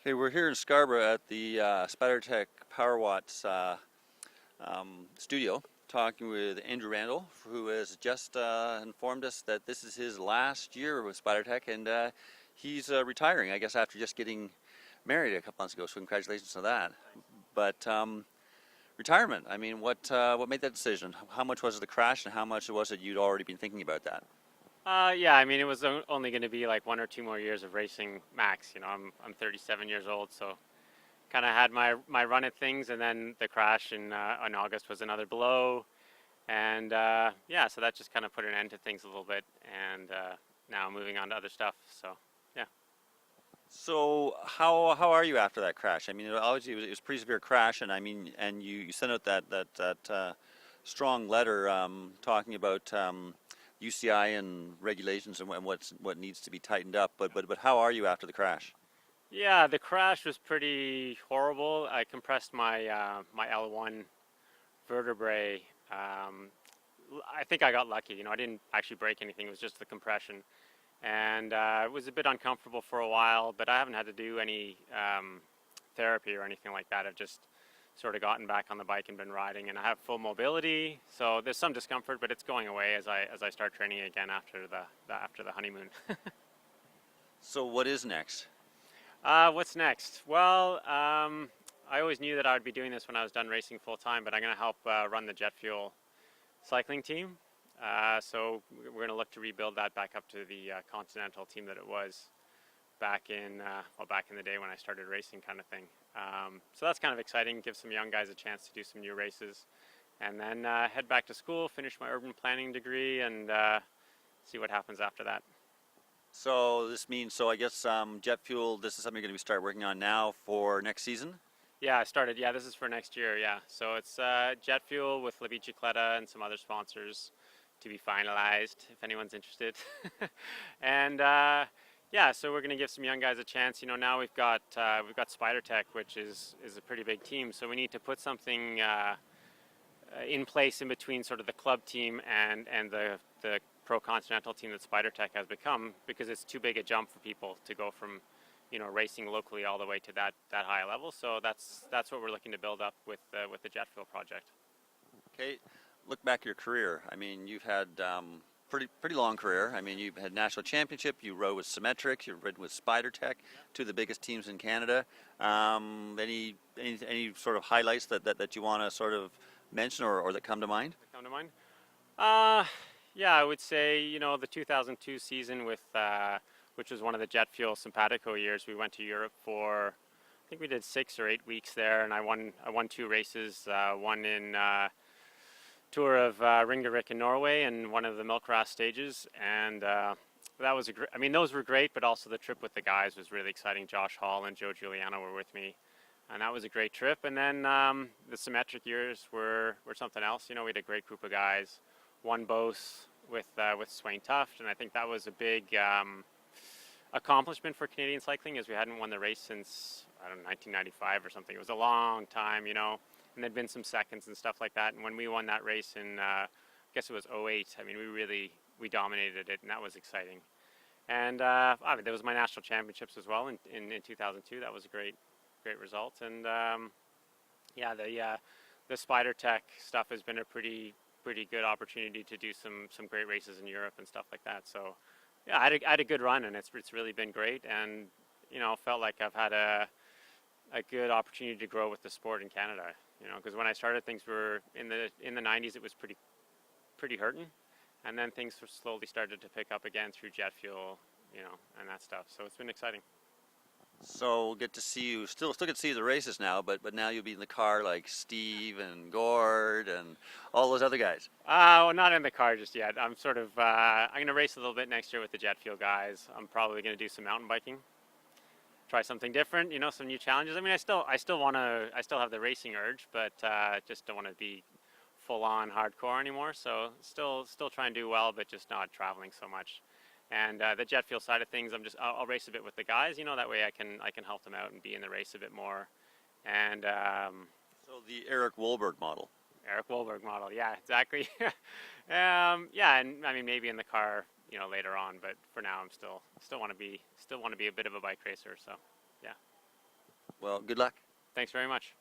Okay, we're here in Scarborough at the SpiderTech Power Watts studio, talking with Andrew Randell, who has just informed us that this is his last year with SpiderTech, and he's retiring, I guess, after just getting married a couple months ago. So congratulations on that. But retirement, I mean, what made that decision? How much was it the crash, and how much was it you'd already been thinking about that? Yeah, I mean, it was only going to be like 1 or 2 more years of racing max. You know, I'm 37 years old, so kind of had my run at things, and then the crash in August was another blow, and yeah, so that just kind of put an end to things a little bit, and now moving on to other stuff. So yeah. So how are you after that crash? I mean, obviously it was a pretty severe crash, and I mean, and you sent out that strong letter talking about UCI and regulations and what needs to be tightened up. But how are you after the crash? Yeah, the crash was pretty horrible. I compressed my L1 vertebrae. I think I got lucky. You know, I didn't actually break anything. It was just the compression, and it was a bit uncomfortable for a while. But I haven't had to do any therapy or anything like that. I've just sort of gotten back on the bike and been riding, and I have full mobility. So there's some discomfort, but it's going away as I start training again after the honeymoon. So what is next? What's next? Well, I always knew that I would be doing this when I was done racing full time, but I'm going to help run the jet fuel cycling team. So we're going to look to rebuild that back up to the continental team that it was back in the day when I started racing, kind of thing. So that's kind of exciting. Give some young guys a chance to do some new races, and then head back to school, finish my urban planning degree, and see what happens after that. So this means, so I guess jet fuel, this is something you're going to start working on now for next season? Yeah, I started. Yeah, this is for next year. Yeah, so it's jet fuel with La Bicicletta and some other sponsors to be finalized if anyone's interested. And yeah, so we're going to give some young guys a chance. You know, now we've got SpiderTech, which is a pretty big team. So we need to put something in place in between sort of the club team and the pro continental team that SpiderTech has become, because it's too big a jump for people to go from, you know, racing locally all the way to that high level. So that's what we're looking to build up with the jet fuel project. Okay, look back at your career. I mean, you've had pretty long career. I mean, you've had national championship. You rode with Symmetric. You've ridden with SpiderTech, two of the biggest teams in Canada. Any sort of highlights that you want to sort of mention or that come to mind? Yeah, I would say, you know, the 2002 season with which was one of the jet fuel simpatico years. We went to Europe for, I think we did 6 or 8 weeks there, and I won 2 races. One in Tour of Ringerike in Norway and one of the Milkras stages, and that was I mean, those were great, but also the trip with the guys was really exciting. Josh Hall and Joe Giuliano were with me, and that was a great trip. And then the Symmetric years were something else. You know, we had a great group of guys. Won both with Swain Tuft, and I think that was a big accomplishment for Canadian cycling, as we hadn't won the race since, I don't know, 1995 or something. It was a long time, you know, and there'd been some seconds and stuff like that. And when we won that race in, I guess it was 08, I mean, we dominated it, and that was exciting. And I mean, there was my national championships as well in 2002. That was a great result. And yeah, the SpiderTech stuff has been a pretty good opportunity to do some great races in Europe and stuff like that. So yeah, I had a good run, and it's really been great. And you know, felt like I've had a good opportunity to grow with the sport in Canada. You know, because when I started, things were in the 90s. It was pretty hurting, and then things slowly started to pick up again through jet fuel, you know, and that stuff. So it's been exciting. So we'll get to see you, still get to see the races now, but now you'll be in the car like Steve and Gord and all those other guys. Well, not in the car just yet. I'm sort of, I'm going to race a little bit next year with the jet fuel guys. I'm probably going to do some mountain biking, try something different, you know, some new challenges. I mean, I still have the racing urge, but just don't want to be full on hardcore anymore. So still try and do well, but just not traveling so much. And the jet fuel side of things, I'll race a bit with the guys, you know, that way I can help them out and be in the race a bit more. And so the Eric Wohlberg model. Yeah, exactly. Yeah, and I mean, maybe in the car, you know, later on, but for now I'm still want to be a bit of a bike racer, so yeah. Well, good luck. Thanks very much.